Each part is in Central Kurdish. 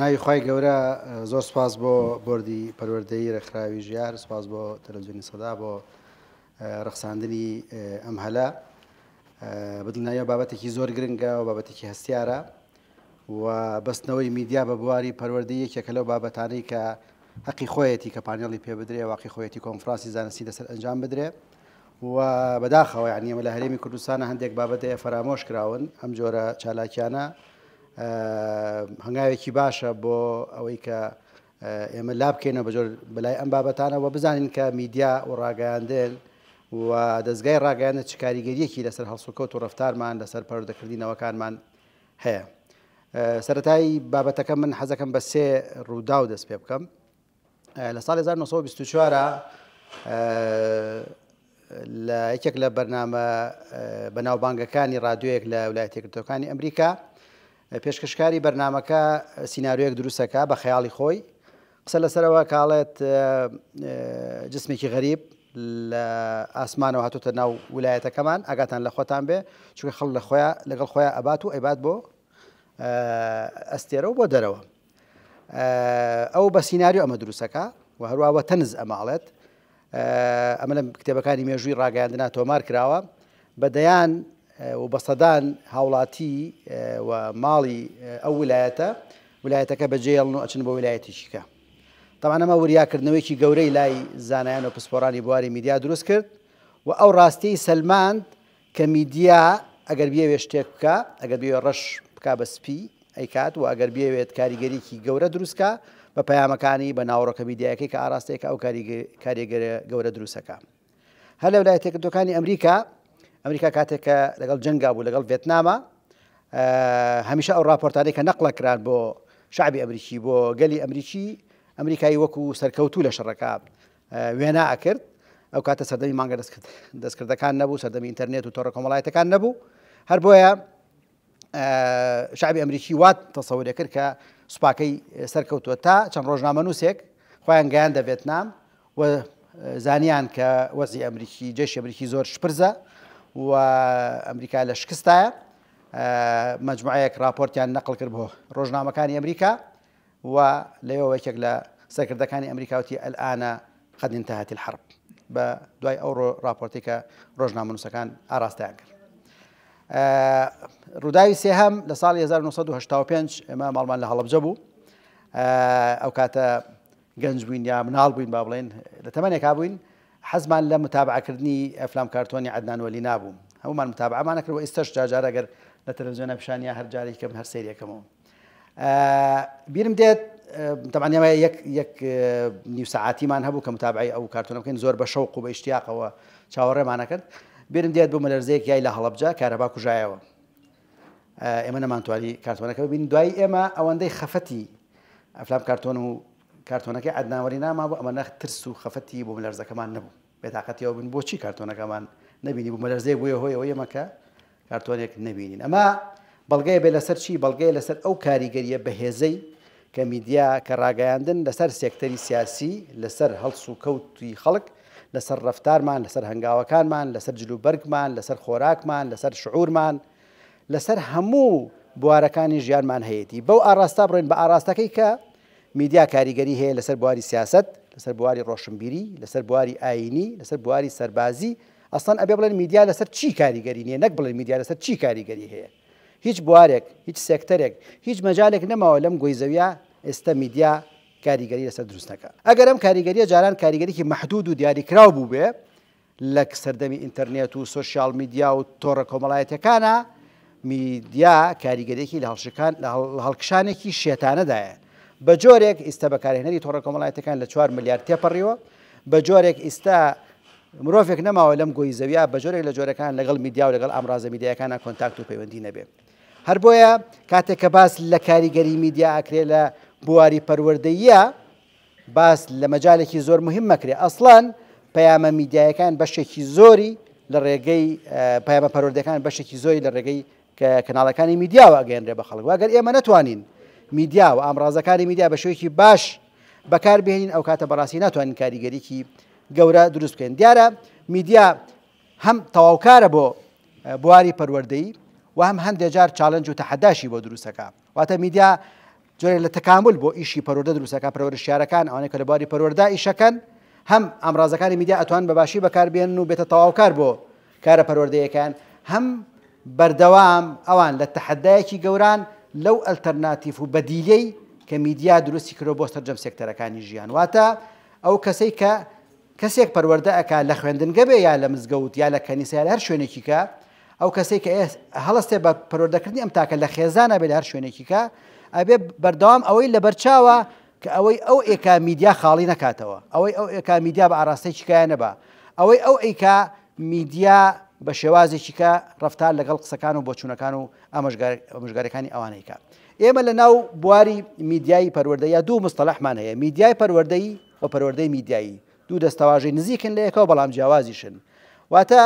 بەناوی خی گەورە زۆر سپاس بۆ بردی پەروەردەی ڕێکخراوی ژیار، سپاس بۆ تەلەڤیزیۆنی سەدا بۆ ڕەخساندنی ئەم هەلە. بدڵنیایە بابەتێکی زۆر گرنگە و بابەتێکی هەستیارە و بەستنەوەی میدیا بە بواری پەروەردەی یەکێکە لەو بابەتانەی کە حەقی خۆیەتی کە پانێڵی پێ بدرێ، واقعی خۆیەتی کۆنفرانسی زانستی لەسەر ئەنجام بدرێ و بەداخەوە یعنی ئێمە لە هەرێمی کوردستانە هەندێک بابەتەیە فەرامۆش کراون. ئەم جۆرە چالاکیانە هەنگاوێکی باشە بۆ ئەوەی کە ئێمە لا بکەینەوە بەجۆر بەلای ئەم بابەتانەوە بزانین کە میدیا و ڕاگەیاندن و دەستگای ڕاگەیاندن چ کاریگەریەکی لەسەر هەڵسوکەوت و ڕەفتارمان لەسەر پەروەردەکردنەوەکانمان هەیە. سەرەتایی بابەتەکە من حەزەکەم بە سێ ڕوودا و دەست پێ بکەم. لە ساڵی 1924 لە یەکێک لە بەرنامە بەناوبانگەکانی ڕادیۆیەک لە ویلایەتە یەکگرتووەکانی ئەمریکا پێشکەشکاری بەرنامەکە سیناریۆیەک دروستەکە بە خەیاڵی خۆی قسە لەسەرەوە کاڵێت جسمێکی غەریب لە ئاسمانەوە هاتوتە ناو ویلایەتەکەمان، ئاگاتان لە خۆتان بێ چونکە خەڵک لەگەڵ خۆیان ئەبات و ئەیبات بۆ ئەستێرە و بۆ دەرەوە. ئەو بە سیناریۆ ئەمە دروستەکە و هەروەها تەنز ئەماڵێت. ئەمە لە کتێبەکانی مێژووی ڕاگەیاندنا تۆمار کراوە بەدەیان و بە سەدان هاوڵاتی و ماڵی ئەو ویلایەتەکە بەجێهێڵن و ئەچن بۆ ویلایەتێکیکە. تەمان ئەمە وریاکردنەوەیکی گەورەی لای زانایان و پسپۆڕانی بواری میدیا دروست کرد و ئەو ڕاستی سەلماند کە میدیا ئەگەر بێوێ شتێک بکە، ئەگەر بێوێ ڕەش بکە بە سپی ئەیکات و ئەگەر بێوێت کاریگەریکی گەورە دروستکە بە پەیامەکانی بە ناوڕۆکە میدیایەکەی کە ئاراستەیەکە ئەو کاریگەرە گەورە دروستەکە. هەر لە ویلایەتە یەکگرتووەکانی ئەمریکا کاتێکە لەگەڵ جەنگا بوو لەگەڵ ڤێتنامە، هەمیشە ئەو راپۆرتانەی کە نەقڵەکران بۆ شعبی ئەمریکی بۆ گەلی ئەمریکایی وەکو سەرکەوتوو لە شەڕەکە وێنە ئەکرد. ئەو کاتە سەردەمی مانگە دەستکردەکان نەبوو، سەردەمی ئینتەرنێت و تۆڕە کۆمەڵایەتەکان نەبوو. هەر بۆیە شعبی ئەمریکی وات تەسەوورێ کرد کە سوپاکەی سەرکەوتووە تا چەند ڕۆژنامە نووسێک خۆیان گەیاندە ڤێتنام و زانیان کە وەزی ئەمریکی جێشی ئەمریکی زۆر شپرزە و ئەمریکا لە شکستایە. مەجموعەیەک راپۆرتیان نەقڵ کرد بۆ ڕۆژنامەکانی ئەمریکا و لەوە یەکێک لە سەرکردەکانی ئەمریکاوتی ئەلئانە قەد انتهت الحرب بە دوای ئەو راپۆرتی کە ڕۆژنامە نووسەکان ئاراستیان کرد. ڕووداوی سێهەم لە ساڵی 1985 ئێمە ماڵمان لە هەڵەبجە بوو. ئەو کاتە گەنج بووین یا مناڵ بووین با بڵێن، لە تەمەنێکا بووین، حەزمان لە متابعەکردنی ئەفلام کارتۆنی عەدنان وەلی نابووم. هەمومان متابعەمان نەکرد و ئێستاش جارجار ئەگەر لە تەلەڤیزیۆنە پیشانیا هەر جارێکم هەر سەیرێکەمەوە. بیرم دێت تەمان ئێمە یەک نیو سەعاتیمان هەبوو کە متابعەی ئەو کارتۆنە بکەین، زۆر بە شەوق و بە ئیشتیاقەوە چاوەڕێمان نەکرد. بیرم دێت بۆ مەلەرزەیەک یای لە هەڵەبجە کارەبا کوژایەوە. ئێمە نەمانتوانی کارتۆنەکە ببینین. دوای ئێمە ئەوەندەی خەفەتی ئەفلام کارتۆن و کارتۆنەکەی عەدنانوەلی ناما بوو، ئەمە ترس و خەفەتی بۆ مەلەرزەکەمان نەبوو. بێتاقەتیەوە بووین بۆچی کارتۆنەکەمان نەبینی بوو مەلەرزەیەک بووە هۆی ئەوەی ئێمە کە کارتۆنێک نەبینین. ئەمە بەڵگەیە بێ لەسەر چی؟ بەڵگەیە لەسەر ئەو کاریگەریە بەهێزەی کە میدیا کە ڕاگەیاندن لەسەر سێکتەری سیاسی، لەسەر هەڵس و کەوتی خەڵک، لەسەر ڕەفتارمان، لەسەر هەنگاوەکانمان، لەسەر جلوبەرگمان، لەسەر خۆراکمان، لەسەر شعورمان، لەسەر هەموو بوارەکانی ژیانمان هەیەی. بەو ئاراستا بڕۆین بە ئاراستەکەی کە میدیا کاریگەری هەیە لەسەر بواری سیاست، لەسەر بواری ڕۆشنبیری، لەسەر بواری ئاینی، لەسەر بواری سەربازی. ئەسڵەن ئەبێ بڵێن میدیا لەسەر چی کاریگەری نییە، نەک بڵێن میدیا لەسەر چی کاریگەری هەیە. هیچ بوارێک، هیچ سێکتەرێک، هیچ مەجالێک نەماوە لەم گۆی زەویە ئێستا میدیا کاریگەری لەسەر دروستەکە. ئەگەر ئەم کاریگەریە جاران کاریگەریکی مەحدود و دیاریکراو بوو بێ لە سەردەمی ئینتەرنێت و سۆشیال میدیا و تۆڕە کۆمەڵایەتەکانە، میدیا کاریگەریەکی لە هەڵکشانێکی شێتانەدایە. بە جۆرێک ئێستا بەکارهێنەری تۆڕە کۆمەڵایەتەکان لە 4 ملیار تێپەڕیوە، بە جۆرێک ئێستا مرۆڤێک نەماوە لەم گۆی زەویە بە جۆرێک لە جۆرەکان لەگەڵ میدیا و لەگەڵ ئامڕازە میدیایەکانە کۆنتاکت و پەیوەندی نەبێ. هەر بۆیە کاتێک کە باس لە کاریگەری میدیا ئەکرێ لە بواری پەروەردەییە، باس لە مەجالێکی زۆر مهم مەکرێ. ئەسڵەن پەیامە میدیایەکان بەشێکی زۆری لە ڕێگەی پەیامە پەروەردەکان بەشێکی زۆری لە ڕێگەی کەناڵەکانی میدیاوە ئەگەێنرێ بە خەڵک. ئەگەر ئێمە نەتوانین میدیا و ئامڕازەکانی میدیا بە شێوەیەکی باش بەکاربهێنین، ئەو کاتە بەڕاستی ناتوانین کاریگەریکی گەورە دروست بکەین. دیارە میدیا هەم تەواوکارە بۆ بواری پەروەردەیی و هەم هەندێک جار چالنج و تەحەداشی بۆ دروستەکە. واتە میدیا جۆرێک لە تەکامل بۆ ئیشی پەروەردە دروستەکە پەروەردەشیارەکان ئەوانەی کە لەباری پەروەردە ئیشەکەن هەم ئامڕازەکانی میدیا ئەتوان بەباشی بەکاربێنن و بێتە تەواوکار بۆ کارە پەروەردەیەکان هەم بەردەوام ئەوان لە تەحەدایەکی گەوران لەو ئەلتەرناتیف و بەدیلەی کە میدیا دروستی کردو بۆ سەرجەم سێکتەرەکانی ژیان واتە ئەو کەسەی کە کەسێک پەروەردە ئەکا لە خوێندنگە بێ یا لە مزگەوت یا لە کەنیسە یا لە هەر شوێنێکی کە ئەو کەسێک کە هەڵەستێ بە پەروەردەکردنی ئەم تاکە لە خێزانە بێ لە هەر شوێنێکی کە ئەبێ بەردەوام ئەوەی لە بەرچاوە کە ئەوەی ئەو ئێکا میدیا خاڵی نکاتەوە ئەوەی ئەو ئێکا میدیا بە ئاراستەیەکی کایە نەبا ئەوەی ئەو ئەیکا میدیا بە شێوازێکی کە ڕەفتار لەگەڵ قسەکان و بۆچوونەکان و ئامۆژگاریەکانی ئەوانەیەکە ئێمە لە ناو بواری میدیای پەروەردەیە دوو مستەلەحمان هەیە میدیای پەروەردەیی و پەروەردەی میدیایی دوو دەستەواژەی نزیکن لە یەکەوە بەڵام جیاوازیشن واتە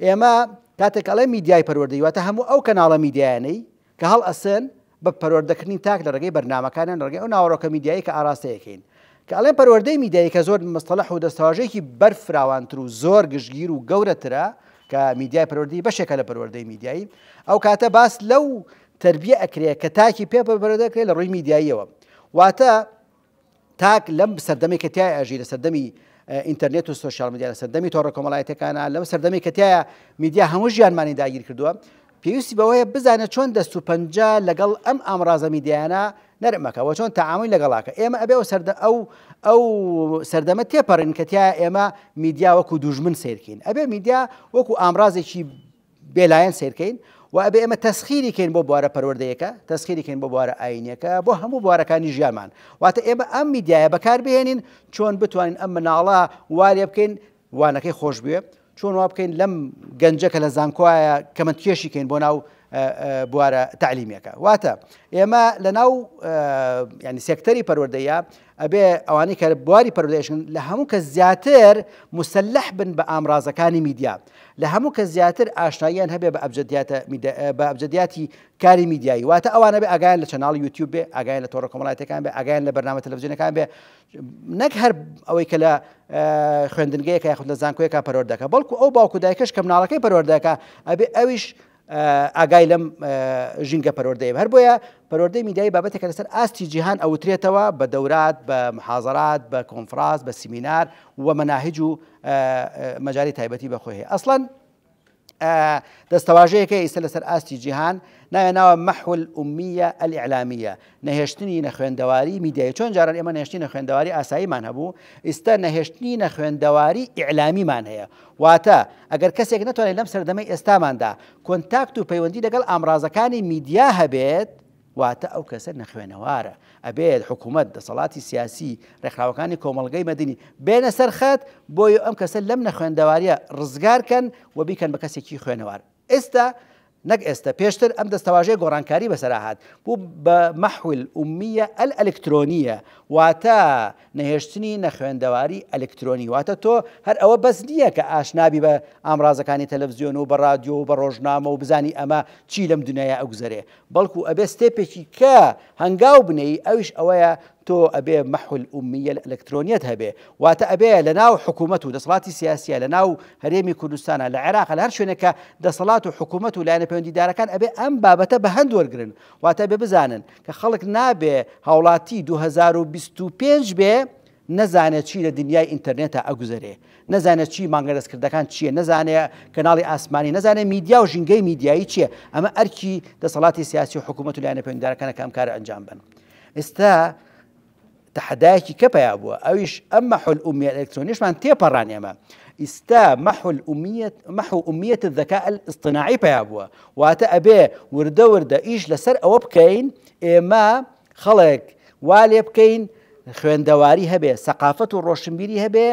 ئێمە کاتێک ئەڵێ میدیای پەروەردەیی واتە هەموو ئەو کەناڵە میدیایانەی کە هەڵ ئەسن بە پەروەردەکردنی تاک لە ڕێگەی بەرنامەکانیان لە ڕێگەی ئەو ناوەڕۆکە میدیایی کە ئاراستەیەکەین کە ئەڵێن پەروەردەی میدیایی کە زۆر مستەلەح و دەستەواژەیەکی بەرفراوانتر و زۆر گشتگیر و گەورەترە کە میدیای پەروەردەیی بەشێکە لە پەروەردەی میدیایی ئەو کاتە باس لەو تربیە ئەکرێ کە تاکی پێ پەروەردەکرێت لە ڕووی میدیاییەوە واتە تاک لەم سەردەمی کە تایە ئەژی لە سەردەمی ئینتەرنێت و سۆشیال میدیا لە سەردەمی تۆڕە کۆمەڵایەتەکانە لەم سەردەمی کە تایە میدیا هەموو ژیانمانی داگیر کردووە پێویستی بەوەیە بزانێت چۆن دەست و پەنجە لەگەڵ ئەم ئامڕازە میدیانە نەرمەکەەوە چۆن تەعاملی لەگەڵاکە ئێمە ئەبێ ئەو سەردەمە تێپەڕین کە تایە ئێمە میدیا وەکو دوژمن سیرکەین ئەبێ میدیا وەکو ئامڕازێکی بێلایەن سیرکەین و ئەبێ ئێمە تەسخیریکەین بۆ بوارە پەروەردەیەکە تەسخیریکەین بۆ بوارە ئاینیەکە بۆ هەموو بوارەکانی ژیانمان واتە ئێمە ئەم میدیایە بەکاربهێنین چۆن بتوانین ئەم مناڵە وارێ بکەین وانەکەی خۆش بوێ چۆن وا بکەین لەم گەنجەکە لە زانکۆیە کەمەندکێشیکەین بۆ ناو بوارە تعلیمیەکە واتە ئێمە لە ناو ینی سێکتەری پەروەردەیە ئەبێ ئەوانەی کە بواری پەروەردەیەشن لە هەموو کە زیاتر مسلح بن بە ئامڕازەکانی میدیا لە هەموو کە زیاتر ئاشناییان هەبێ بە ئەبجدیاتی کاری میدیایی واتە ئەوانە بێ ئاگایان لە چەناڵ یوتیوب بێ ئاگایان لە تۆڕە کۆمەڵایەتەکان بێ ئاگایان لە بەرنامە تەلەڤیزیۆنەکان بێ نەک هەر ئەوەی کە لە خوێندنگەیەکە یاخود لە زانکۆیەکە پەروەردەکە بەڵکو ئەو باوکو دایکەش کە مناڵەکەی پەروەردەکە ئەبێ ئەویش ئاگای لەم ژینگە پەروەردەیە هەر بۆیە پەروەردەی میدیایی بابەتێکە لەسەر ئاستی جیهان ئەوترێتەوە بە دەورات بە محاضرات بە کۆنفراس بە سیمینار و مەناهج و مەجای تایبەتی بەخۆی هەیە ئەسڵەن دەستەواژەیەکە ئیستا لەسەر ئاستی جیهان ناوە مەحو الأمیە الإعلامیە نەهێشتنی نەخوێندەواری میدیایی چۆن جاران ئێمە نەهێشتنی نەخوێندەواری ئاساییمان هەبوو ئێستا نەهێشتنی نەخوێندەواری ئیعلامیمان هەیە واتە ئەگەر کەسێک نەتوانێت لەم سەردەمەی ئێستاماندا کۆنتاکت و پەیوەندی لەگەڵ ئامڕازەکانی میدیا هەبێت واتە ئەو کەسە نەخوێنەوارە ئەبێت حکوومەت دەسەڵاتی سیاسی ڕێکخراوەکانی کۆمەڵگەی مەدنی بێنە سەرخەت بۆی ئەم کەسە لەم نەخوێندەواریە ڕزگارکەن و بیکەن بە کەسێکی خوێنەوار ئێستا نەک ئێستا پێشتر ئەم دەستەواژەیە گۆڕانکاری بەسەرهات بوو بە مەحو الأمیە الئەلکترۆنیە واتە نەهێشتنی نەخوێندەواری ئەلکترۆنی واتە تۆ هەر ئەوە بەس نییە کە ئاشنابی بە ئامڕازەکانی تەلەڤیزیۆن و بە رادیۆ و بە ڕۆژنامە و بزانی ئەمە چی لەم دنیاە ئەوگزەرێ بەڵکو ئەبێ ستێپێکی کە هەنگاو بنەی ئەویش ئەوەیە تۆ ئەبێ مەحو الأمیە الئەلکترۆنیەت هەبێ واتە ئەبێ لە ناو حکوومەت و دەسەڵاتی سیاسیە لە ناو هەرێمی کوردستانە لە عێراق لە هەر شوێنێکە دەسەڵات و حکوومەت و لایەنە پەیوەندیدارەکان ئەبێ ئەم بابەتە بە هەند وەرگرن واتە بێ بزانن کە خەڵک نابێ هاوڵاتی 2025 بێ نەزانێت چی لە دنیای ئینتەرنێتە ئەگوزەرێ نەزانێت چی مانگە دەستکردەکان چییە نەزانێت کەناڵی ئاسمانی نەزانێت میدیا و ژینگەی میدیایی چییە ئەمە ئەرکی دەسەڵاتی سیاسی و حکوومەت و لایەنە پەیوەندیدارەکانە کە ئەم کارە ئەنجام بن ئێستا تحدایەکی کە پیا بووە ئەویش ئەم مەحو الأمیە الئەلکترۆنیشمان تێپەڕان ئێمە ئێستا مەحو ئومیەت الذەکاء الاصطناعی پیا بووە واتە ئەبێ وردە وردە ئیش لەسەر ئەوە بکەین ئێمە خەڵک وا لێ بکەین خوێندەواری هەبێ سەقافەت و ڕۆشنبیری هەبێ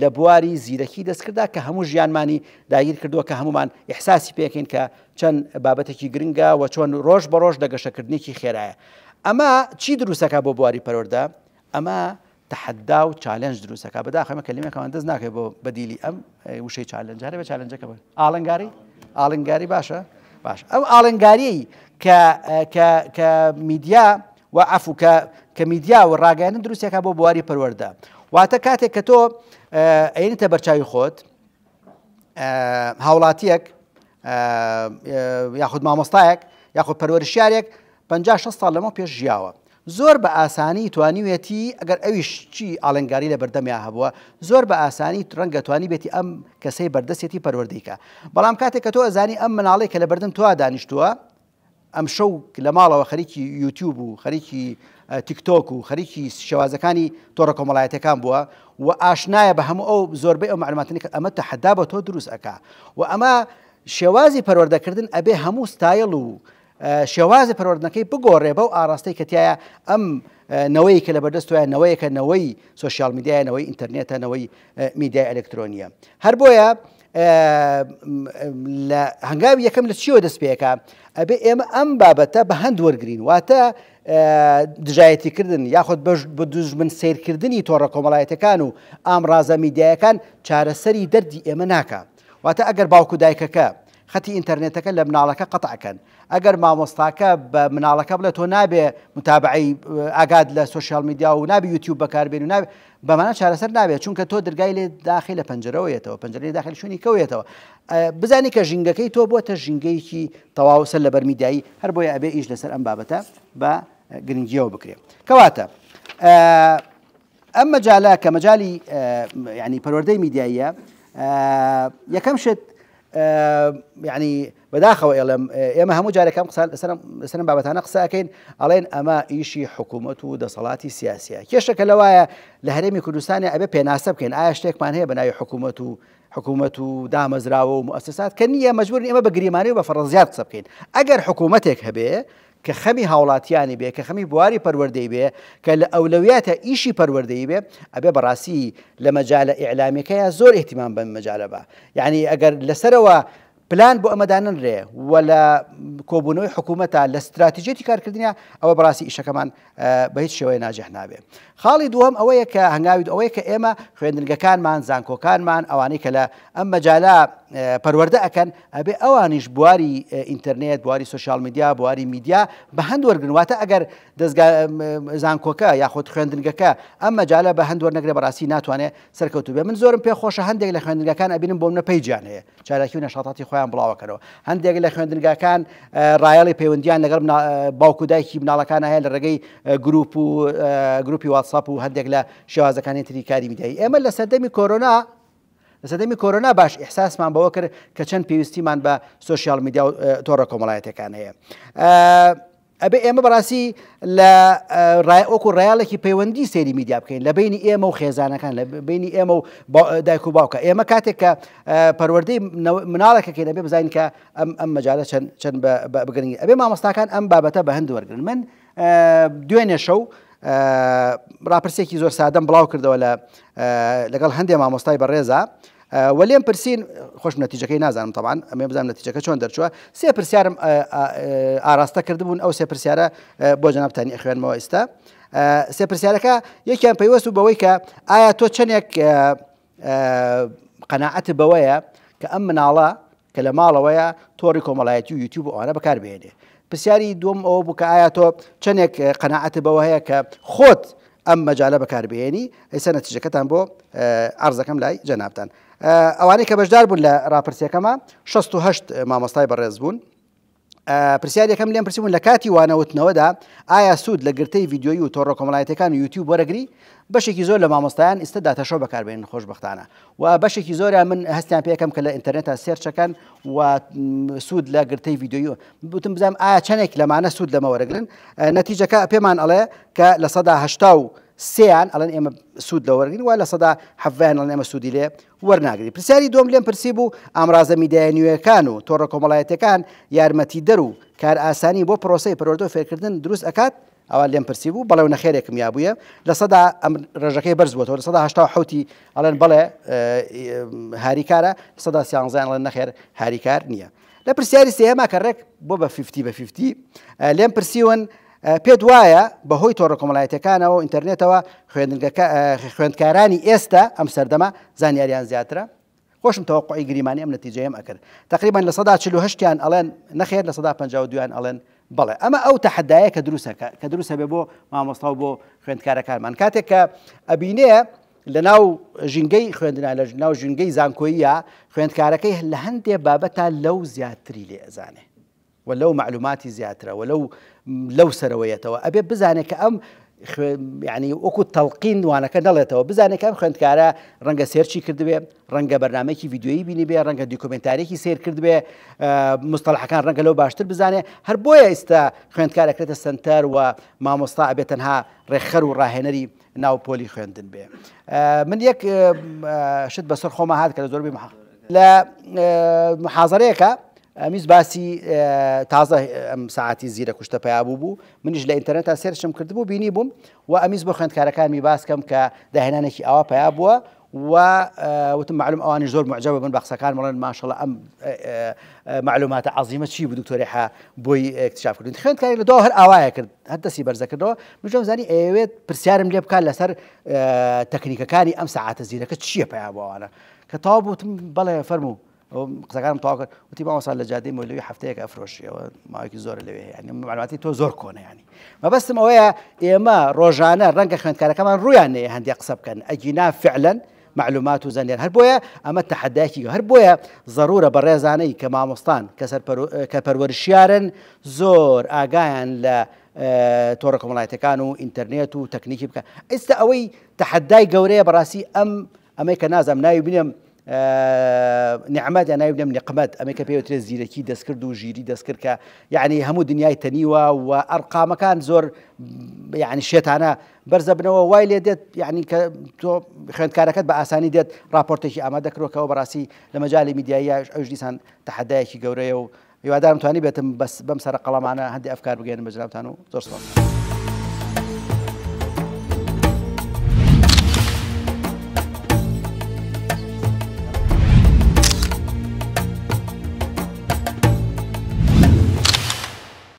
لە بواری زیرەکی دەستکردا کە هەموو ژیانمانی داگیر کردووە کە هەمومان ئیحساسی پێکەین کە چەند بابەتێکی گرنگە و چۆن ڕۆژ بە ڕۆژ دەگەشەکردنێکی خێرایە ئەمە چی دروستەکە بۆ بواری پەروەردە ئەمە تحدا و چالنج دروستەکە بەداخەمە کەلیمەکەمان دەست ناکەێت بۆ بەدیلی ئەم وشەی چالنج هەرێ بە چالنجەکە بن ئاڵنگاری باشە باش ئەم ئاڵنگاریی کە میدیا و عفو کە میدیا و ڕاگەیاندن دروستێکە بۆ بواری پەروەردە واتە کاتێک کە تۆ ئەینتە بەرچاوی خۆت هاوڵاتیەک یاخود مامۆستایەک یاخود پەروەردەشارێک 50-60 ساڵ لەمە پێش ژیاوە زۆر بە ئاسانی توانیوێتی ئەگەر ئەویش چی ئاڵنگاری لە بەردەمیان هەبووە زۆر بە ئاسانی ڕەنگە توانی بێتی ئەم کەسەی بەردەستێتی پەروەردەیکە بەڵام کاتێک کە تۆ ئەزانی ئەم مناڵەی کە لە بەردەم توا دانیشتووە ئەم شەو لە ماڵەوە خەریکی یوتیوب و خەریکی تیکتۆک و خەریکی شێوازەکانی تۆڕە کۆمەڵایەتەکان بووە و ئاشنایە بە هەموو ئەو زۆربەی ئەو معلوماتانی کە ئەمە تەحەدا بە تۆ دروست ئەکا و ئەمە شێوازی پەروەردەکردن ئەبێ هەموو ستایل و شێوازی پەروەردنەکەی بگۆڕێ بەو ئاراستەی کە تایە ئەم نەوەی کە لە بەردەستۆیە نەوەیەکە نەوەی سوۆسیال میدیایە نەوەی ئینتەرنێتە نەوەی میدیای ئەلکترۆنیە هەر بۆیە لە هەنگاوی یەکەم لە چیەوە دەست پێەکە ئەبێ ئێمە ئەم بابەتە بە هەند وەرگرین واتە دژایەتیکردن یاخود بە دوژمن سیرکردنی تۆڕە کۆمەڵایەتەکان و ئامڕازە میدیایەکان چارەسەری دەردی ئێمە ناکە واتە ئەگەر باوکو دایکەکە خەتی ئینتەرنێتەکە لە مناڵەکە قەتعکەن ئەگەر مامۆستاکە بە مناڵەکە بڵێت تۆ نابێ متابعی ئاگاد لە سوۆسیال میدیا و نابی یوتیوب بەکاربێن و نابێ بەمانە چارەسەر نابێت چونکە تۆ دەرگای لێ داخی لە پەنجەرەوەیەتەوە پەنجەرەی داخل شوێنی کەوێتەوە بزانی کە ژینگەکەی تۆ بۆتە ژینگەیەکی تەواو سەر لەبەر میدیایی هەر بۆیە ئەبێ ئیش لەسەر ئەم بابەتە بە گرنگیەوە بکرێت کەواتە ئەم مەجالە کە مەجالی یعنی پەروەردەی میدیاییە یەکەم شت یعنی بەداخەوە ئێڵم ئێمە هەموو جارێکم لەسەرم بابەتانە قسە ئەکەین ئەڵێن ئەمە ئیشی حکوومەت و دەسەڵاتی سیاسیە کێشەکە لەوایە لە هەرێمی کوردستانی ئەبێ پێناسە بکەین ئایا شتێکمان هەیە بە ناوی حکوومەت و دامەزراوە و مؤسسات کە نییە مەجبورین ئێمە بە گریمانی و بە فەڕەزیات قسە بکەین ئەگەر حکوومەتێک هەبێ کە خەمی هاوڵاتیانی بێ کە خەمی بواری پەروەردەی بێ کە لە ئەولەویاتە ئیشی پەروەردەی بێ ئەبێ بەڕاستی لە مەجالە ئیعلامیەکەیە زۆر احتیمام بەم مەجالە بە یعنی ئەگەر لەسەرەوە پلان بۆ ئەمە داننرێ و لە کۆبوونەوەی حکوومەتە لە استراتیژێتی کارکردنیە ئەوە بەڕاستی ئیشەکەمان بە هیچ شێوەیە ناجەح نابێ خاڵی دووەم ئەوەیە کە هەنگاوی ئەوەیە کە ئێمە خوێندنگەکانمان زانکۆکانمان ئەوانەی کە لە ئەم مەجالە پەروەردە ئەکەن ئەبێ ئەوانیش بواری ئینتەرنێت بواری سوۆسیال میدیا بواری میدیا بە هەند وەرگن واتە ئەگەر دەستگا زانکۆکە یاخود خوێندنگەکە ئەم مەجالە بە هەند وەرنەگرێ بەڕاستی ناتوانێت سەرکەوتوو بێ من زۆرم پێ خۆشە هەندێک لە خوێندنگەکان ئەبینم بۆ منە پەیجیان هەیە چالاکی و نەشاطاتی خۆیان بڵاوەکەنەوە هەندێک لە خوێندنگەکان ڕایەڵی پەیوەندیان لەگەڵ باوکو دایکی مناڵەکان هەیە لە ڕێگەی گروپی واتساپ و هەندێک لە شێوازەکانی تری کاری میدیایی ئێمە لە سەردەمی کۆرۆنا باش ئیحساسمان بەوە کرد کە چەند پێویستیمان بە سوۆسیال میدیا و تۆڕە کۆمەڵایەتەکان هەیە ئەبێ ئێمە بەڕاستی لە وەکو ڕایاڵێکی پەیوەندی سێری میدیا بکەین لە بینی ئێمە و خێزانەکان لە بینی ئێمە و دایک و باوکە ئێمە کاتێک کە پەروەردەی مناڵێکەکەین ئەبێ بزانین کە ئەم مەجالە چەند بگرنگی ئەبێ مامۆستاکان ئەم بابەتە بە هەند وەرگن من دوێنێ شەو ڕاپرسێکی زۆر سادەم بڵاو کردەوە لەگەڵ هەندێک مامۆستای بەڕێزە وەلێم پرسین خۆش نەتیجەکەی نازانم تەبان ئەمێ بزانم نەتیجەکە چۆن دەرچووە سێ پرسیارم ئاراستە کردبوون ئەو سێ پرسیارە بۆ جەنابتانی ئەخوێنمەوە ئێستا سێ پرسیارەکە یەکیان پەیوەست و بەوەی کە ئایا تۆ چەندێک قەناعەت بەوەیە کە ئەم مناڵە کە لە ماڵەوەیە تۆڕی کۆمەڵایەتی و یوتیوب و ئەوانە بەکاربهێنێ پرسیاری دووەم ئەوە بوو کە ئایا تۆ چەندێک قەناعەت بەوە هەیە کە خۆت ئەم مەجالە بەکاربهێنی ئێستا نەتیجەکەتان بۆ عەرزەکەم لای جەنابتان ئەوانەی کە بەشدار بوون لە ڕاپرسیەکەمە 68 مامۆستای بەڕێز بوون پرسیارێکەکەم لێم پرسی بوون لە کاتی وانەوتنەوەدا ئایا سوود لە گرتەی ڤیدیۆیی و تۆڕە کۆمەڵایەتەکان و یوتیوب وەرەگری بەشێکی زۆر لە مامۆستایان ئێستا داتەشۆ بەکاربێنن خۆشبەختانە و بەشێکی زۆریان من هەستیان پێەکەم کە لە ئینتەرنێتە سێرچەکەن و سوود لە گرتەی ڤیدیۆیی بوتم بزانم ئایا چەندێک لەمانە سوود لەمە وەرەگرن نەتیجەکە پێمان ئەڵێ کە لە 1970 ئەڵەن ئێمە سوود لە وەرگین و لە 1970 ئەڵەن ئێمە سوودی لێ وەرناگری پرسیاری دوم لێم پرسی بوو ئامڕازە میدیای نوێیەکان و تۆڕە کۆمەڵایەتەکان یارمەتی دەر و کار ئاسانی بۆ پرۆسەی پەروەردە و فێرکردن دروست ئەکات ئەوە لێم پرسی بوو بەڵێ نەخێرێکم یابووە لە ئەم ڕێژەکەی بەرز بووەوە لە 1970 ئەڵێن بەڵێ هاریکارە 1970 ئەڵێن نەخێر هاریکار نییە لە پرسیاری سێهەما کە ڕێک بۆ بە 50 لێم پرسیون پێت وایە بەهۆی تۆڕە کۆمەڵایەتەکانەوە و ئینتەرنێتەوە خوێندکارانی ئێستا ئەم سەردەما زانیاریان زیاترە خۆشم تەوەقعی گریمانی ئەم نەتیجەیەم ئەکرد تقریبا لە 1948یان ئەڵێن نەخێر لە 1952یان ئەڵێن بەڵێ ئەمە ئەو تەحەدایە کە دروستە بێ بۆ مامۆستا و بۆ خوێندکارەکانمان کاتێک کە ئەبینێ لە ناو ژینگەی خوێندنا لە ناو ژینگەی زانکۆییە خوێندکارەکەی لە هەندێک بابەتە لەو زیاتری لێ ئەزانێ ولو معلوماتي زياترة ولو لو سرويته أبي بزانك أم يعني وكو تلقين وانا كدلته بزانه كم خويندکارا رنگ سيرچي كردبه رنگ برنامجي فيديويي بيني به رنگ دوكيومنتاري سير كردبه مصطلح كان رنگ لو باشتر بزانه هر بويا استا خويندکارا كرت سنتر و ما مصطعب تنها رخر وراهنري ناو بولي خويندن به من يك شد بسر خوما هاد كلا زور بي لا محاضريك أميز باسي تازه ساعتي زيرة كشتا بيابو بو منيش لإنترنت سيرشم كردبو بيني بوم وأميز بخوند كاركان ميباس كم كدهنانكي أوا بيابوا وتم معلوم أواني زور معجبة من بخصا كان مرن ما شاء الله معلومات عظيمة شي بدكتور حا بوي اكتشاف كردن خوند كاري لدوهر أوايا كرد هدا سي برزا كردو مجرم زاني ايويت برسيارم ليب كان لسر تكنيكا كاني أم ساعات زيرة كتشيه بيابوا أنا كتابو تم بلا فرمو قسەکانم تەواو وتی ماوەسا لە جادەی مۆلەوی هەفتەیەک ئەفرۆشیەوە ماوەیەکی زۆر لەوێ یعنی معلوماتی تۆ زۆر کۆنە یعنی مەبەستم ئەوەیە ئێمە ڕۆژانە ڕەنگە خوێندکارەکەمان ڕوویان نەیە هەندێک قسە بکەن ئەجینا فعلا معلومات و زانیار هەر بۆیە ئەمە تەحەدایەکی هەر بۆیە ضرورە بە ڕێزانەی کە مامۆستان کە پەروەرشیارن زۆر ئاگایان لە تۆڕە کۆمەڵایەتەکان و ئینتەرنێت و تەکنیکی بکە ئێستا ئەوەی تەحەدای گەورەیە بەڕاستی ئەمەی کە نازانم ناوی بنێم نعمات يعني يبدأ نقمات أمريكا بيوتري زيركي دسكرد وجيري دسكركا يعني همو دنياي تنيوا وأرقام كان زور يعني شيطانا برزا بنوا وايلي ديت يعني تو خلينا كاركات بأساني ديت رابورتشي أما ذكروك وبراسي لمجال ميديايا أجلسان تحدايشي جوريو يوادارم تواني بيتم بس بمسر قلم أنا هندي أفكار بجانب مجال تانو زور صوت